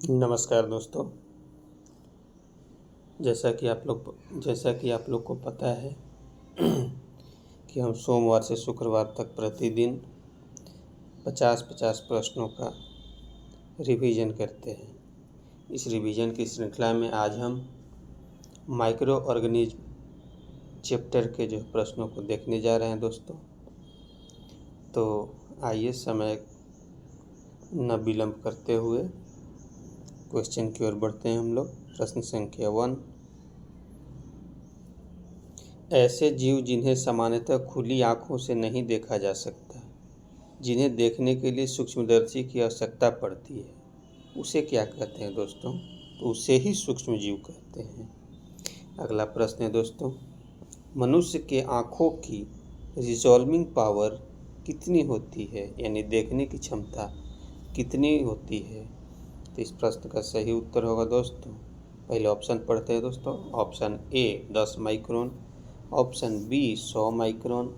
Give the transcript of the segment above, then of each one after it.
नमस्कार दोस्तों। जैसा कि आप लोग को पता है कि हम सोमवार से शुक्रवार तक प्रतिदिन 50-50 प्रश्नों का रिवीजन करते हैं। इस रिवीजन की श्रृंखला में आज हम माइक्रो ऑर्गेनिज्म चैप्टर के जो प्रश्नों को देखने जा रहे हैं दोस्तों। तो आइए समय न विलंब करते हुए क्वेश्चन की ओर बढ़ते हैं हम लोग। प्रश्न संख्या 1। ऐसे जीव जिन्हें सामान्यतः खुली आंखों से नहीं देखा जा सकता, जिन्हें देखने के लिए सूक्ष्मदर्शी की आवश्यकता पड़ती है, उसे क्या कहते हैं दोस्तों? तो उसे ही सूक्ष्म जीव कहते हैं। अगला प्रश्न है दोस्तों, मनुष्य के आँखों की रिजॉल्विंग पावर कितनी होती है, यानी देखने की क्षमता कितनी होती है? तो इस प्रश्न का सही उत्तर होगा दोस्तों, पहले ऑप्शन पढ़ते हैं दोस्तों। Option A 10 micron, option B 100 micron,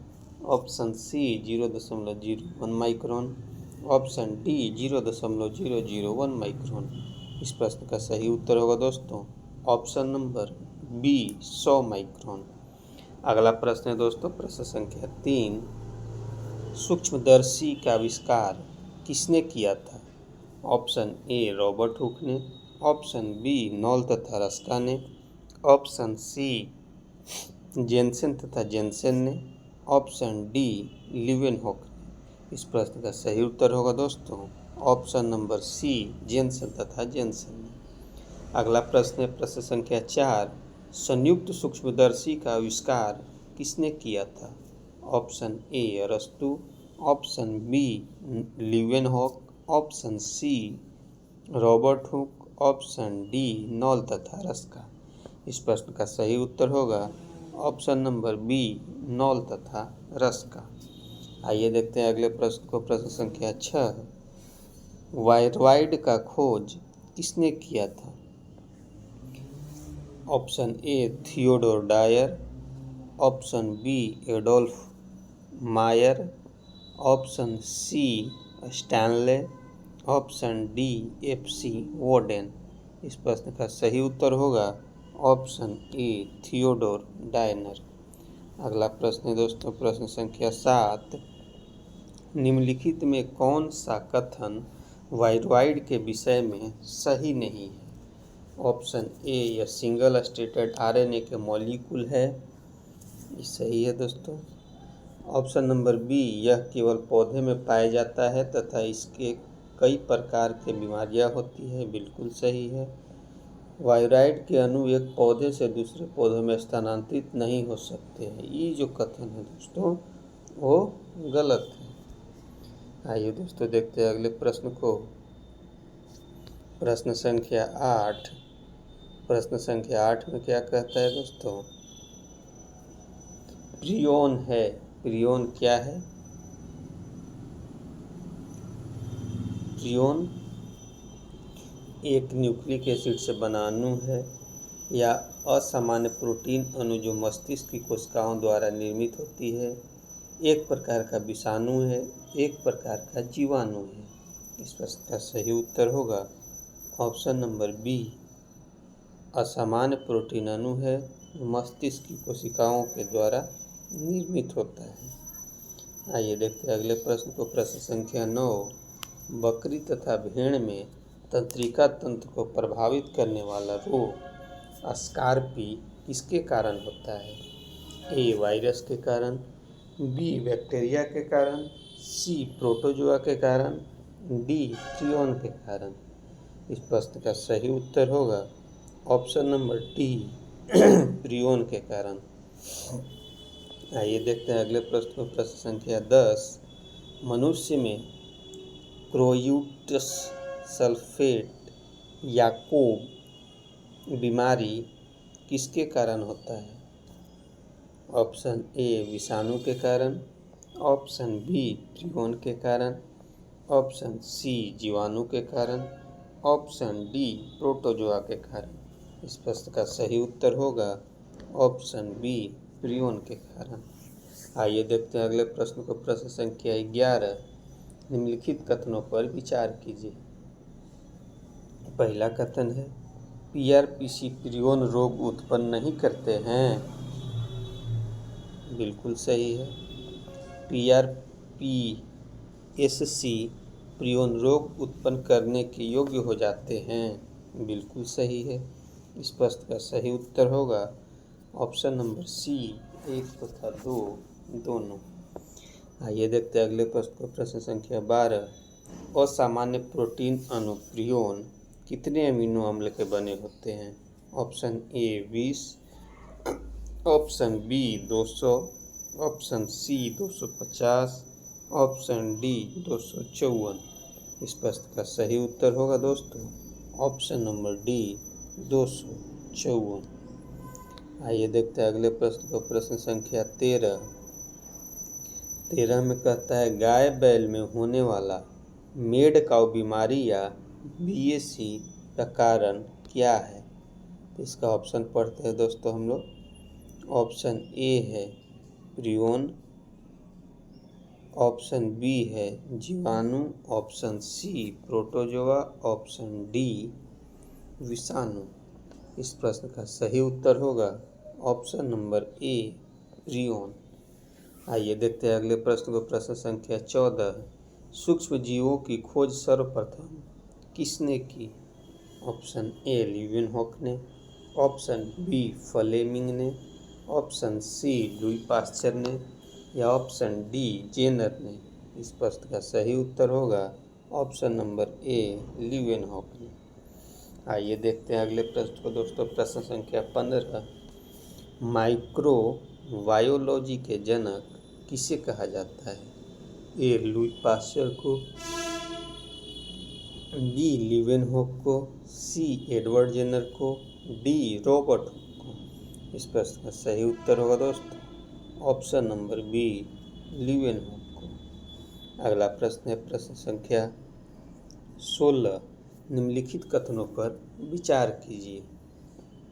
option C 0.01 micron, option D 0.001 micron. इस प्रश्न का सही उत्तर होगा दोस्तों ऑप्शन नंबर बी 100 माइक्रोन। अगला प्रश्न है दोस्तों, प्रश्न संख्या 3। सूक्ष्मदर्शी का आविष्कार किसने किया था? ऑप्शन ए रॉबर्ट हुक ने, ऑप्शन बी नॉल तथा रस्का ने, ऑप्शन सी जेनसेन तथा जेनसेन ने, ऑप्शन डी लीवेनहॉक ने। इस प्रश्न का सही उत्तर होगा दोस्तों ऑप्शन नंबर सी जेनसेन तथा जेनसेन ने। अगला प्रश्न है प्रश्न संख्या 4। संयुक्त सूक्ष्मदर्शी का आविष्कार किसने किया था? ऑप्शन ए अरस्तु, option B Leeuwenhoek, option C Robert Hooke, option D Knoll तथा रस्का। इस प्रश्न का सही उत्तर होगा ऑप्शन नंबर बी नॉल तथा रस्का। आइए देखते हैं अगले प्रश्न को। प्रश्न संख्या 6। वायरॉइड का खोज किसने किया था? Option A Theodore Dyer, option B Adolf Mayer, option C Stanley, option D FC Bawden. इस प्रश्न का सही उत्तर होगा ऑप्शन ए थियोडोर डायनर। अगला प्रश्न है दोस्तों, प्रश्न संख्या 7। निम्नलिखित में कौन सा कथन वायरॉइड के विषय में सही नहीं है? ऑप्शन ए यह सिंगल स्ट्रेटेड RNA के मॉलिक्यूल है, ये सही है दोस्तों। ऑप्शन नंबर बी यह केवल पौधे में पाया जाता है तथा इसके कई प्रकार की बीमारियां होती है, बिल्कुल सही है। वायरॉइड के अणु एक पौधे से दूसरे पौधे में स्थानांतरित नहीं हो सकते हैं, ये जो कथन है दोस्तों वो गलत है। आइए दोस्तों देखते हैं अगले प्रश्न को। प्रश्न संख्या 8। प्रश्न संख्या 8 में क्या कहता है दोस्तों? प्रियोन है, प्रियोन क्या है? प्रियोन एक न्यूक्लिक एसिड से बना अणु है या असामान्य प्रोटीन अणु जो मस्तिष्क की कोशिकाओं द्वारा निर्मित होती है। एक प्रकार का विषाणु है, एक प्रकार का जीवाणु है। इस प्रश्न का सही उत्तर होगा ऑप्शन नंबर बी असामान्य प्रोटीन अणु है, जो मस्तिष्क की कोशिकाओं के द्वारा निर्मित होता है। आइए देखते हैं अगले प्रश्न को। प्रश्न संख्या 9। बकरी तथा भेड़ में तंत्रिका तंत्र को प्रभावित करने वाला रोग स्कारपी किसके कारण होता है? ए वायरस के कारण, बी बैक्टीरिया के कारण, सी प्रोटोजोआ के कारण, डी प्रियोन के कारण। इस प्रश्न का सही उत्तर होगा ऑप्शन नंबर डी प्रियोन के कारण। आइए देखते हैं अगले प्रश्न को। प्रश्न संख्या 10। मनुष्य में क्रोयूटस सल्फेट याकूब बीमारी किसके कारण होता है? ऑप्शन ए विषाणु के कारण, ऑप्शन बी प्रियोन के कारण, ऑप्शन सी जीवाणु के कारण, ऑप्शन डी प्रोटोजोआ के कारण। इस प्रश्न का सही उत्तर होगा ऑप्शन बी प्रियोन के कारण। आइए देखते हैं अगले प्रश्न को। प्रश्न संख्या 11। निम्नलिखित कथनों पर विचार कीजिए। पहला कथन है पीआरपीसी प्रियोन रोग उत्पन्न नहीं करते हैं। बिल्कुल सही है। पीआरपीएससी प्रियोन रोग उत्पन्न करने के योग्य हो जाते हैं। बिल्कुल सही है। इस प्रश्न का सही उत्तर होगा ऑप्शन नंबर सी, 1 तथा 2 दोनों। आइए देखते हैं अगले प्रश्न को। प्रश्न संख्या 12, असामान्य प्रोटीन अणु प्रियोन कितने अमीनो अम्ल के बने होते हैं? Option A 20, option B 200, option C 250, option D 254। इस प्रश्न का सही उत्तर होगा दोस्तों ऑप्शन नंबर डी 254। आइए देखते हैं अगले प्रश्न को। प्रश्न संख्या 13 में कहता है गाय बैल में होने वाला मेड काउ बीमारी या बीएसी का कारण क्या है? इसका ऑप्शन पढ़ते हैं दोस्तों हम लोग। ऑप्शन ए है प्रियोन, ऑप्शन बी है जीवाणु, option C protozoa, option D विषाणु। इस प्रश्न का सही उत्तर होगा ऑप्शन नंबर ए प्रियोन। आइए देखते हैं अगले प्रश्न को। प्रश्न संख्या 14, सूक्ष्म जीवों की खोज सर्वप्रथम किसने की? ऑप्शन ए लीeuwenhoek ने, ऑप्शन बी फ्लेमिंग ने, ऑप्शन सी लुई पाश्चर ने या ऑप्शन डी जेनर ने। इस प्रश्न का सही उत्तर होगा ऑप्शन नंबर ए लीeuwenhoek ने। आइए देखते हैं अगले प्रश्न को दोस्तों। प्रश्न संख्या 15, माइक्रोबायोलॉजी के जनक किसे कहा जाता है? ए लुई पाश्चर को, बी लीeuwenhoek को, सी एडवर्ड जेनर को, डी रॉबर्ट हुक को। इस प्रश्न का सही उत्तर होगा दोस्तों ऑप्शन नंबर बी लीeuwenhoek को। अगला प्रश्न है प्रश्न संख्या 16, निम्नलिखित कथनों पर विचार कीजिए।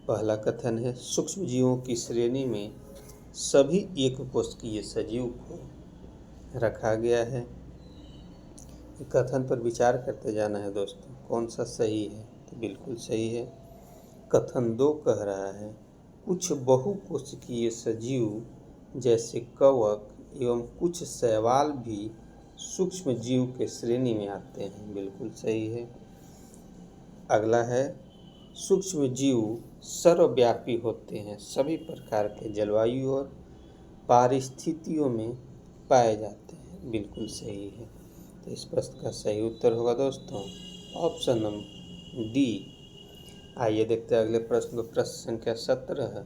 पहला कथन है सूक्ष्म जीवों की श्रेणी में सभी एककोशिकीय सजीव को रखा गया है। कथन पर विचार करते जाना है दोस्तों, कौन सा सही है? तो बिल्कुल सही है। कथन 2 कह रहा है कुछ बहुकोशिकीय सजीव जैसे कवक एवं कुछ शैवाल भी सूक्ष्म जीव के श्रेणी में आते हैं। बिल्कुल सही है। अगला है सूक्ष्म जीव सर्वव्यापी होते हैं, सभी प्रकार के जलवायु और पारिस्थितियों में पाए जाते हैं। बिल्कुल सही है। तो इस प्रश्न का सही उत्तर होगा दोस्तों ऑप्शन नंबर डी। आइए देखते हैं अगले प्रश्न को। प्रश्न संख्या 17,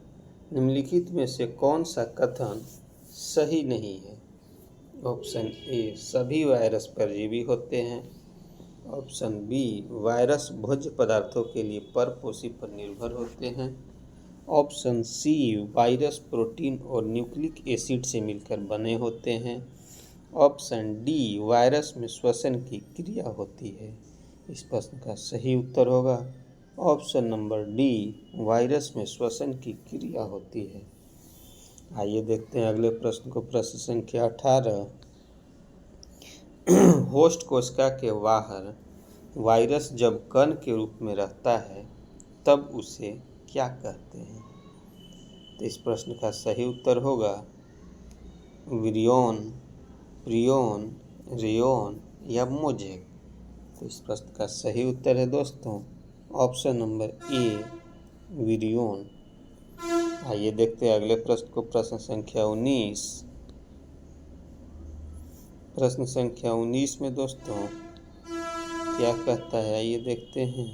निम्नलिखित में से कौन सा कथन सही नहीं है? ऑप्शन ए सभी वायरस परजीवी होते हैं, ऑप्शन बी वायरस भोज्य पदार्थों के लिए परपोषी पर निर्भर होते हैं, ऑप्शन सी वायरस प्रोटीन और न्यूक्लिक एसिड से मिलकर बने होते हैं, ऑप्शन डी वायरस में श्वसन की क्रिया होती है। इस प्रश्न का सही उत्तर होगा ऑप्शन नंबर डी वायरस में श्वसन की क्रिया होती है। आइए देखते हैं अगले प्रश्न को। प्रश्न संख्या 18, होस्ट कोशिका के बाहर वायरस जब कण के रूप में रहता है तब उसे क्या कहते हैं? तो इस प्रश्न का सही उत्तर होगा विरियन, प्रियोन, रेयोन या मोजेक। तो इस प्रश्न का सही उत्तर है दोस्तों ऑप्शन नंबर ए विरियन। आइए देखते हैं अगले प्रश्न को। प्रश्न संख्या 19, प्रश्न संख्या 19 में दोस्तों क्या कहता है आइए देखते हैं।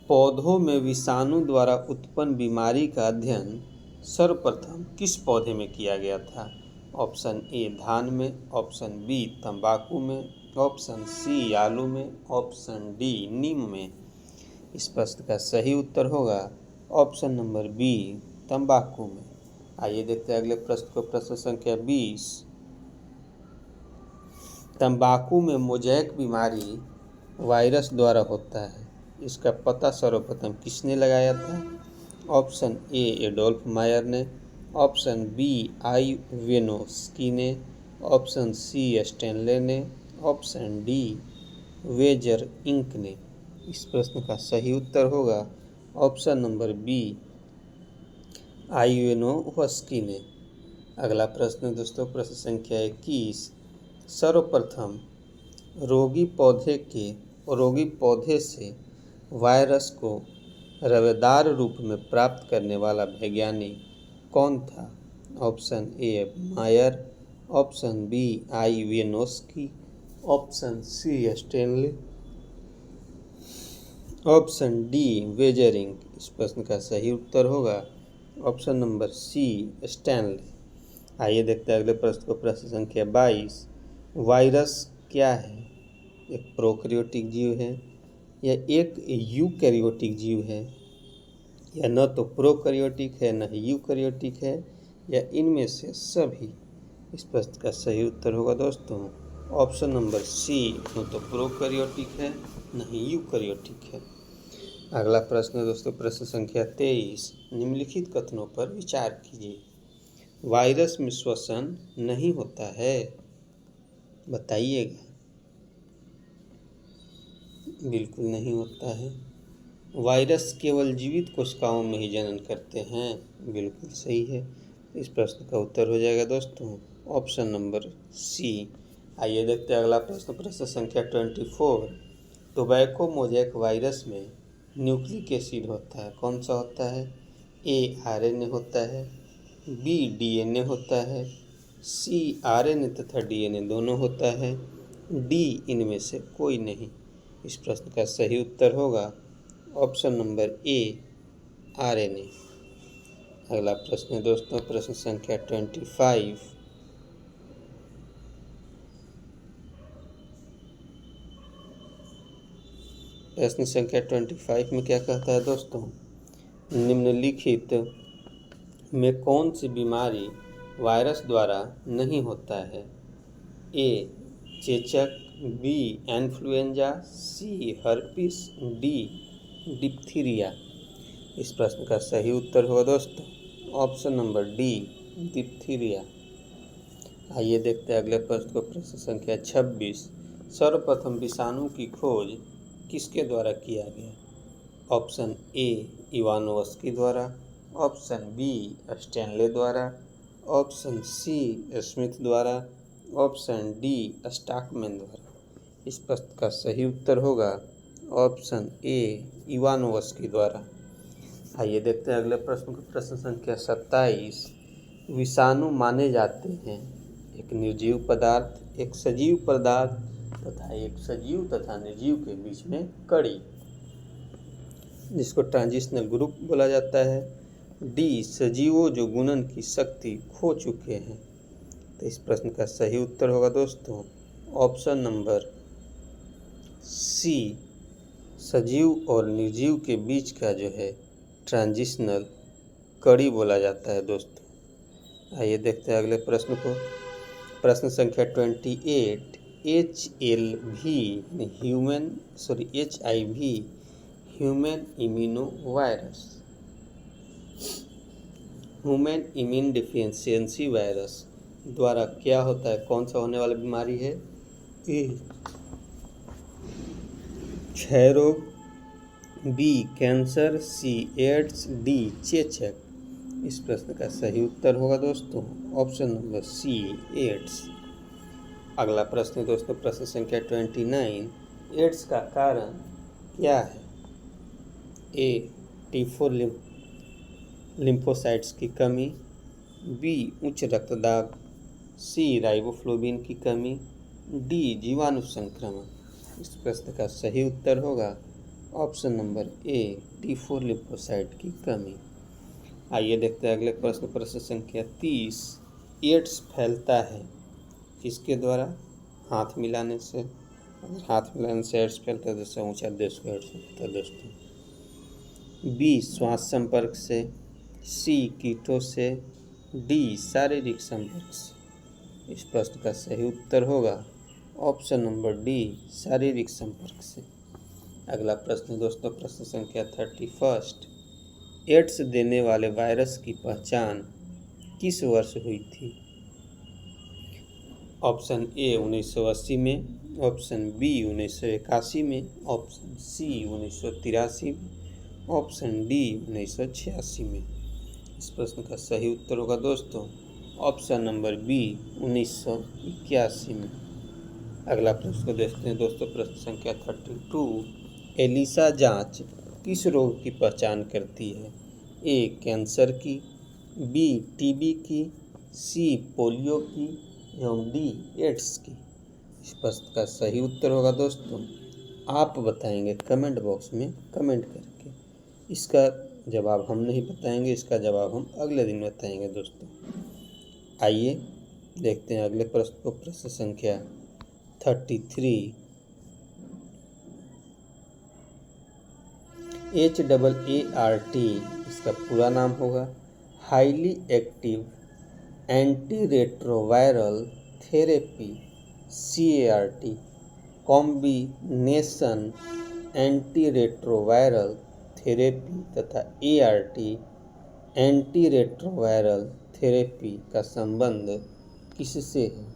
पौधों में विषाणु द्वारा उत्पन्न बीमारी का अध्ययन सर्वप्रथम किस पौधे में किया गया था? ऑप्शन ए धान में, ऑप्शन बी तंबाकू में, ऑप्शन सी आलू में, ऑप्शन डी नीम में। इस प्रश्न का सही उत्तर होगा ऑप्शन नंबर बी तंबाकू में। आइए देखते हैं अगले प्रश्न को। प्रश्न संख्या 20, तंबाकू में मोज़ेक बीमारी वायरस द्वारा होता है, इसका पता सर्वप्रथम किसने लगाया था? ऑप्शन ए एडोल्फ मायर ने, ऑप्शन बी आइवेनोस्की ने, ऑप्शन सी स्टेनले ने, ऑप्शन डी वेजर इंक ने। इस प्रश्न का सही उत्तर होगा ऑप्शन नंबर बी, आइवेनोव्स्की ने। अगला प्रश्न दोस्तों, प्रश्न संख्या 21। सर्वप्रथम रोगी पौधे से वायरस को रवेदार रूप में प्राप्त करने वाला वैज्ञानिक कौन था? Option A Mayer, option B Ivanovsky, option C Stanley, option D Beijerinck. इस प्रश्न का सही उत्तर होगा ऑप्शन नंबर सी स्टैनली। आइए देखते हैं अगले प्रश्न को। प्रश्न संख्या 22। वायरस क्या है? एक प्रोकैरियोटिक जीव है या एक यूकैरियोटिक जीव है, या न तो प्रोकैरियोटिक है न ही यूकैरियोटिक है, या इनमें से सभी? इस प्रश्न का सही उत्तर होगा दोस्तों ऑप्शन नंबर सी, न तो प्रोकैरियोटिक है न ही यूकैरियोटिक है। अगला प्रश्न है दोस्तों, प्रश्न संख्या 23। निम्नलिखित कथनों पर विचार कीजिए। वायरस में श्वसन नहीं होता है, बताइएगा। बिल्कुल नहीं होता है। वायरस केवल जीवित कोशिकाओं में ही जनन करते हैं, बिल्कुल सही है। इस प्रश्न का उत्तर हो जाएगा दोस्तों ऑप्शन नंबर सी। आइए देखते हैं अगला प्रश्न, प्रश्न संख्या 24। टोबैको मोजैक वायरस में न्यूक्लिक एसिड होता है, कौन सा होता है? ए आरएनए होता है, बी डीएनए होता है, सी आरएनए तथा डीएनए दोनों होता है, डी इनमें से कोई नहीं। इस प्रश्न का सही उत्तर होगा ऑप्शन नंबर ए आरएनए। अगला प्रश्न है दोस्तों, प्रश्न संख्या 25। प्रश्न संख्या 25 में क्या कहता है दोस्तों? निम्नलिखित में कौन सी बीमारी वायरस द्वारा नहीं होता है? ए चेचक, बी इन्फ्लुएंजा, सी हर्पिस, डी डिप्थीरिया। इस प्रश्न का सही उत्तर होगा दोस्तों ऑप्शन नंबर डी डिप्थीरिया। आइए देखते हैं अगले प्रश्न को। प्रश्न संख्या 26। सर्वप्रथम विषाणु की खोज किसके द्वारा किया गया? ऑप्शन ए इवानोव्स्की द्वारा, ऑप्शन बी स्टैनले द्वारा, ऑप्शन सी स्मिथ द्वारा, ऑप्शन डी स्टॉकमैन द्वारा। इस प्रश्न का सही उत्तर होगा ऑप्शन ए इवानोव्स्की द्वारा। आइए देखते हैं अगले प्रश्न को। प्रश्न संख्या 27। विषाणु माने जाते हैं एक निर्जीव पदार्थ, एक सजीव पदार्थ तथा एक सजीव तथा निर्जीव के बीच में कड़ी, जिसको ट्रांजिशनल ग्रुप बोला जाता है। डी सजीवों जो गुणन की शक्ति खो चुके हैं। तो इस प्रश्न का सही उत्तर होगा दोस्तों ऑप्शन नंबर सी, सजीव और निर्जीव के बीच का जो है ट्रांजिशनल कड़ी बोला जाता है दोस्तों। आइए देखते हैं अगले प्रश्न को। प्रश्न संख्या 28। HIV human immuno virus, human immune deficiency virus द्वारा क्या होता है? कौन सा होने वाला बीमारी है? ए क्षय रोग, बी कैंसर, सी एड्स, डी चेचक। इस प्रश्न का सही उत्तर होगा दोस्तों ऑप्शन नंबर सी एड्स। अगला प्रश्न है दोस्तों, प्रश्न संख्या 29। एड्स का कारण क्या है? ए T4 लिम्फोसाइट्स की कमी, बी उच्च रक्तदाब, सी राइबोफ्लोबिन की कमी, डी जीवाणु संक्रमण। इस प्रश्न का सही उत्तर होगा option number A T4 lymphocyte की कमी। आइए देखते हैं अगले प्रश्न, प्रश्न संख्या 30। एड्स फैलता है किसके द्वारा? हाथ मिलाने से। अगर हाथ मिलाने से एड्स फैलता है तो इससे ऊँचा देश को एड्स होता है दोस्तों। बी श्वास संपर्क से, सी कीटों से, डी शारीरिक संपर्क से। इस प्रश्न का सही उत्तर होगा ऑप्शन नंबर डी शारीरिक संपर्क से। अगला प्रश्न दोस्तों, प्रश्न संख्या 31। एड्स देने वाले वायरस की पहचान किस वर्ष हुई थी? ऑप्शन ए 1980 में, ऑप्शन बी 1981 में, ऑप्शन सी 1983 में, ऑप्शन डी 1986 में। इस प्रश्न का सही उत्तर होगा दोस्तों ऑप्शन नंबर बी 1981 में। अगला प्रश्न को देखते हैं दोस्तों, प्रश्न संख्या 32। एलिसा जांच किस रोग की पहचान करती है? ए कैंसर की, बी टीबी की, सी पोलियो की एवं डी एड्स की। इस प्रश्न का सही उत्तर होगा दोस्तों, आप बताएंगे कमेंट बॉक्स में कमेंट करके। इसका जवाब हम नहीं बताएंगे, इसका जवाब हम अगले दिन बताएंगे दोस्तों। आइए देखते हैं अगले प्रश्न को, प्रश्न संख्या 33। HAART इसका पूरा नाम होगा highly active anti retroviral therapy. CART combination anti retroviral therapy तथा ART एंटी रेट्रोवायरल थेरेपी का संबंध किससे है?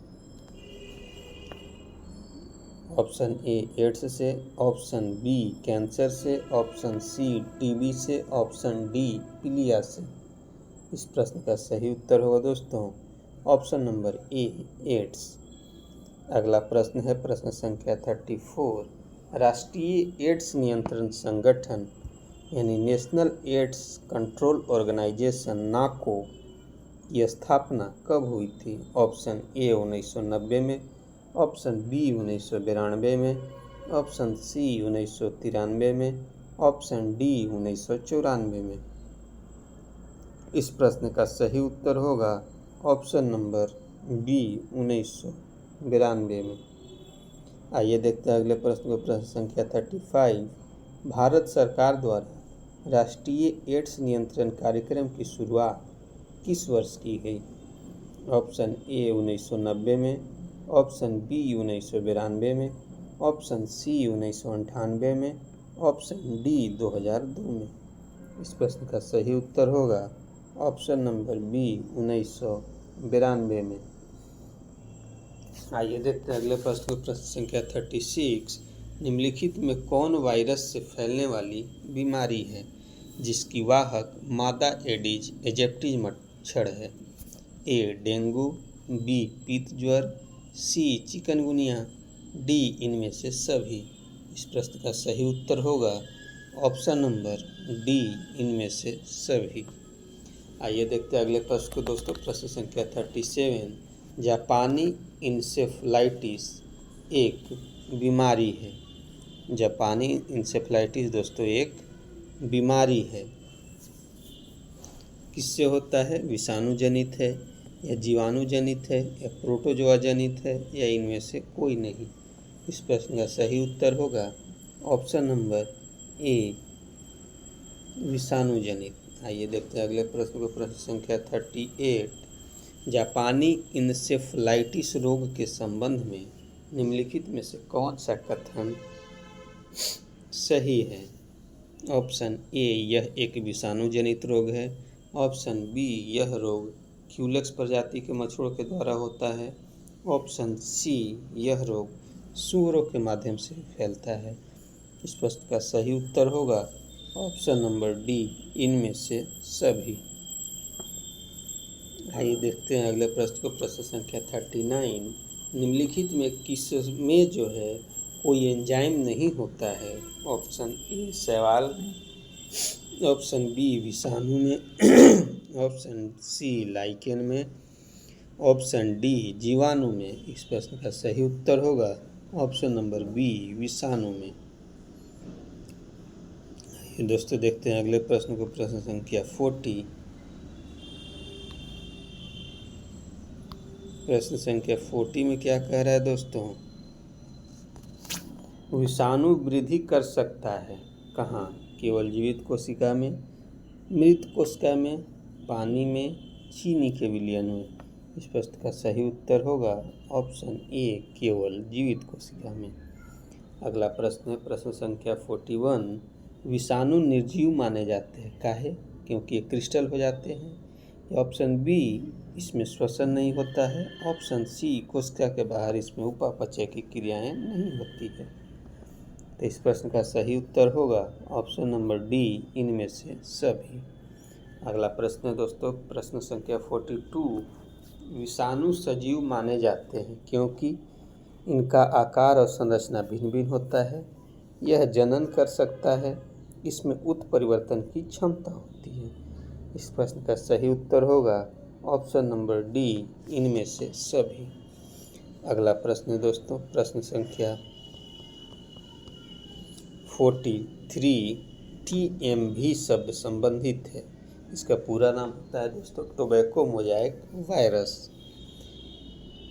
ऑप्शन ए एड्स से, ऑप्शन बी कैंसर से, ऑप्शन सी टीबी से, ऑप्शन डी पीलिया से। इस प्रश्न का सही उत्तर होगा दोस्तों ऑप्शन नंबर ए एड्स। अगला प्रश्न है प्रश्न संख्या 34। राष्ट्रीय एड्स नियंत्रण संगठन यानी नेशनल एड्स कंट्रोल ऑर्गेनाइजेशन नाको की स्थापना कब हुई थी? ऑप्शन ए 1990 में, ऑप्शन बी 1992 में, ऑप्शन सी 1993 में, ऑप्शन डी 1994 में। इस प्रश्न का सही उत्तर होगा ऑप्शन नंबर बी 1992 में। आइए देखते हैं अगले प्रश्न को, प्रश्न संख्या 35। भारत सरकार द्वारा राष्ट्रीय एड्स नियंत्रण कार्यक्रम की शुरुआत किस वर्ष की गई? ऑप्शन ए 1990 में, ऑप्शन बी 1992 में, ऑप्शन सी 1998 में, ऑप्शन डी 2002 में। इस प्रश्न का सही उत्तर होगा ऑप्शन नंबर बी 1992 में। आइए देखते हैं अगले प्रश्न को, प्रश्न संख्या 36। निम्नलिखित में कौन वायरस से फैलने वाली बीमारी है जिसकी वाहक मादा एडिज एजिप्टी मच्छर है? ए डेंगू, बी पीत ज्वर, सी चिकनगुनिया, डी इनमें से सभी। इस प्रश्न का सही उत्तर होगा ऑप्शन नंबर डी इनमें से सभी। आइए देखते हैं अगले प्रश्न को दोस्तों, प्रश्न संख्या 37। जापानी इंसेफ्लाइटिस एक बीमारी है। जापानी इंसेफ्लाइटिस दोस्तों एक बीमारी है। किससे होता है? विषाणु जनित है या जीवाणु जनित है या प्रोटोजोआ जनित है या इनमें से कोई नहीं। इस प्रश्न का सही उत्तर होगा ऑप्शन नंबर ए विषाणु जनित। आइए देखते हैं अगले प्रश्न को, प्रश्न संख्या 38। जापानी इंसेफ्लाइटिस रोग के संबंध में निम्नलिखित में से कौन सा कथन सही है? ऑप्शन ए यह एक विषाणु जनित रोग है, ऑप्शन बी यह रोग क्यूलेक्स प्रजाति के मच्छरों के द्वारा होता है, ऑप्शन सी यह रोग सूअरों के माध्यम से फैलता है। इस प्रश्न का सही उत्तर होगा ऑप्शन नंबर डी इनमें से सभी। आइए देखते हैं अगले प्रश्न को, प्रश्न संख्या 39। निम्नलिखित में किस में जो है कोई एंजाइम नहीं होता है? ऑप्शन ए शैवाल में, ऑप्शन बी विषाणु में, ऑप्शन सी लाइकेन में, ऑप्शन डी जीवाणु में। इस प्रश्न का सही उत्तर होगा ऑप्शन नंबर बी विषाणु में। दोस्तों देखते हैं अगले प्रश्न को, प्रश्न संख्या 40। प्रश्न संख्या 40 में क्या कह रहा है दोस्तों? विषाणु वृद्धि कर सकता है कहाँ? केवल जीवित कोशिका में, मृत कोशिका में, पानी में, चीनी के विलयन में। इस प्रश्न का सही उत्तर होगा ऑप्शन ए केवल जीवित कोशिका में। अगला प्रश्न है प्रश्न संख्या 41। विषाणु निर्जीव माने जाते हैं काहे? क्योंकि ये क्रिस्टल हो जाते हैं। ऑप्शन बी इसमें श्वसन नहीं होता है। ऑप्शन सी, कोशिका के बाहर इसमें उपापचय की क्रियाएं नहीं होती है। तो इस प्रश्न का सही उत्तर होगा ऑप्शन नंबर डी, इनमें से सभी। अगला प्रश्न है दोस्तों, प्रश्न संख्या 42। विषाणु सजीव माने जाते हैं क्योंकि इनका आकार और संरचना भिन्न भिन्न होता है, यह जनन कर सकता है, इसमें उत्परिवर्तन की क्षमता होती है। इस प्रश्न का सही उत्तर होगा ऑप्शन नंबर डी, इनमें से सभी। अगला प्रश्न है दोस्तों, प्रश्न संख्या 43। TMV शब्द संबंधित है, इसका पूरा नाम होता है दोस्तों टोबैको मोजाइक वायरस।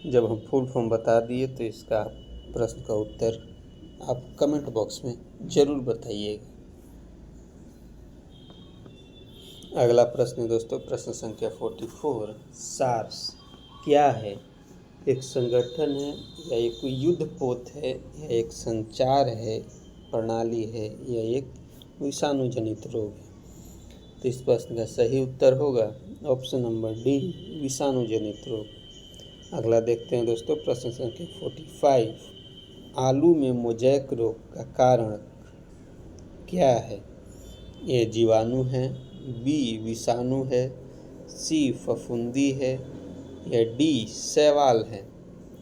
जब हम फुल फॉर्म बता दिए तो इसका प्रश्न का उत्तर आप कमेंट बॉक्स में जरूर बताइएगा। अगला प्रश्न है दोस्तों, प्रश्न संख्या 44। सार्स क्या है? एक संगठन है या एक युद्ध पोत है या एक संचार है प्रणाली है या एक विषाणु जनित रोग है? तो इस प्रश्न का सही उत्तर होगा ऑप्शन नंबर डी, विषाणु जनित रोग। अगला देखते हैं दोस्तों, प्रश्न संख्या 45। आलू में मोजैक रोग का कारण क्या है? ए जीवाणु है, बी विषाणु है, सी फफूंदी है या डी शैवाल है?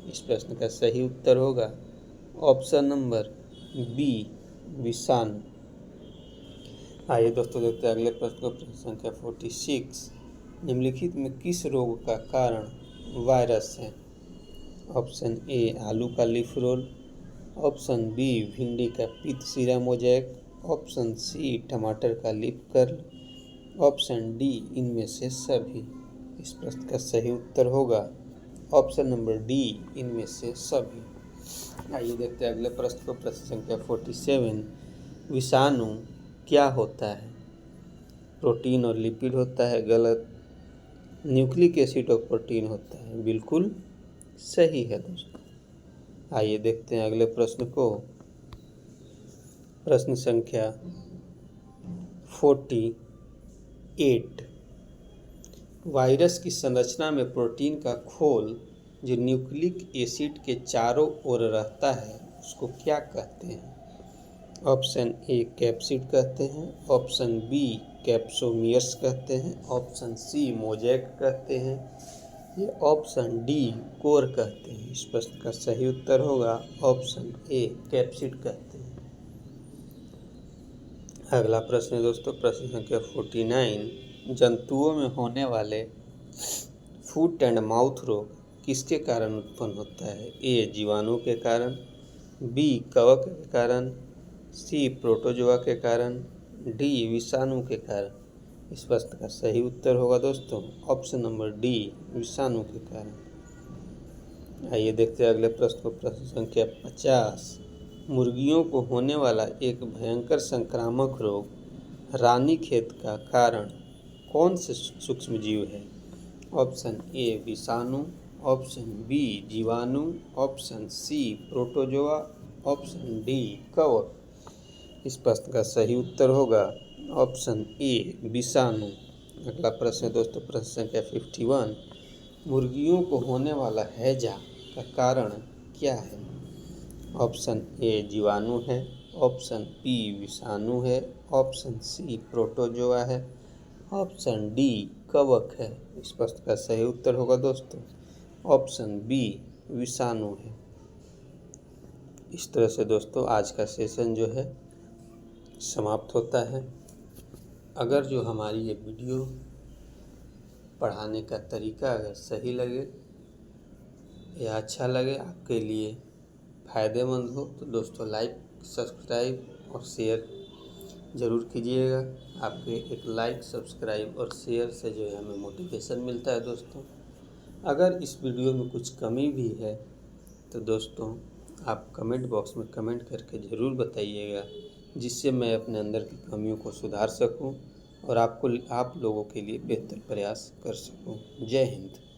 इस प्रश्न का सही उत्तर होगा ऑप्शन नंबर बी, विषाणु। आइए दोस्तों देखते हैं अगले प्रश्न को, प्रश्न संख्या 46। निम्नलिखित में किस रोग का कारण वायरस है? ऑप्शन ए आलू का लीफ रोल, ऑप्शन बी भिंडी का पीतसीरा मोजैक, ऑप्शन सी टमाटर का लीफ कर्ल, ऑप्शन डी इनमें से सभी। इस प्रश्न का सही उत्तर होगा ऑप्शन नंबर डी, इनमें से सभी। आइए देखते हैं अगले प्रश्न को, प्रश्न संख्या 47। विषाणु क्या होता है? प्रोटीन और लिपिड होता है, गलत। न्यूक्लिक एसिड और प्रोटीन होता है, बिल्कुल सही है दोस्तों। आइए देखते हैं अगले प्रश्न को, प्रश्न संख्या 48। वायरस की संरचना में प्रोटीन का खोल जो न्यूक्लिक एसिड के चारों ओर रहता है उसको क्या कहते हैं? ऑप्शन ए कैप्सिड कहते हैं, ऑप्शन बी कैप्सोमियर्स कहते हैं, ऑप्शन सी मोजैक कहते हैं, ये ऑप्शन डी कोर कहते हैं। इस प्रश्न का सही उत्तर होगा ऑप्शन ए कैप्सिड कहते हैं। अगला प्रश्न है दोस्तों, प्रश्न संख्या 49। जंतुओं में होने वाले फुट एंड माउथ रोग किसके कारण उत्पन्न होता है? ए जीवाणु के कारण, बी कवक के कारण, सी प्रोटोजोआ के कारण, डी विषाणु के कारण। इस प्रश्न का सही उत्तर होगा दोस्तों ऑप्शन नंबर डी, विषाणु के कारण। आइए देखते हैं अगले प्रश्न को, प्रश्न संख्या 50। मुर्गियों को होने वाला एक भयंकर संक्रामक रोग रानीखेत का कारण कौन से सूक्ष्म जीव है? ऑप्शन ए विषाणु, ऑप्शन बी जीवाणु, option C protozoa, option D कवक। इस प्रश्न का सही उत्तर होगा ऑप्शन ए विषाणु। अगला प्रश्न है दोस्तों, प्रश्न संख्या 51। मुर्गियों को होने वाला हैजा का कारण क्या है? ऑप्शन ए जीवाणु है, ऑप्शन बी विषाणु है, ऑप्शन सी प्रोटोजोआ है, ऑप्शन डी कवक है। इस प्रश्न का सही उत्तर होगा दोस्तों ऑप्शन बी विषाणु है। इस तरह से दोस्तों आज का सेशन जो है समाप्त होता है। अगर जो हमारी ये वीडियो पढ़ाने का तरीका अगर सही लगे या अच्छा लगे, आपके लिए फ़ायदेमंद हो तो दोस्तों लाइक, सब्सक्राइब और शेयर ज़रूर कीजिएगा। आपके एक लाइक, सब्सक्राइब और शेयर से जो है हमें मोटिवेशन मिलता है दोस्तों। अगर इस वीडियो में कुछ कमी भी है तो दोस्तों आप कमेंट बॉक्स में कमेंट करके ज़रूर बताइएगा, जिससे मैं अपने अंदर की कमियों को सुधार सकूं और आप लोगों के लिए बेहतर प्रयास कर सकूं। जय हिंद।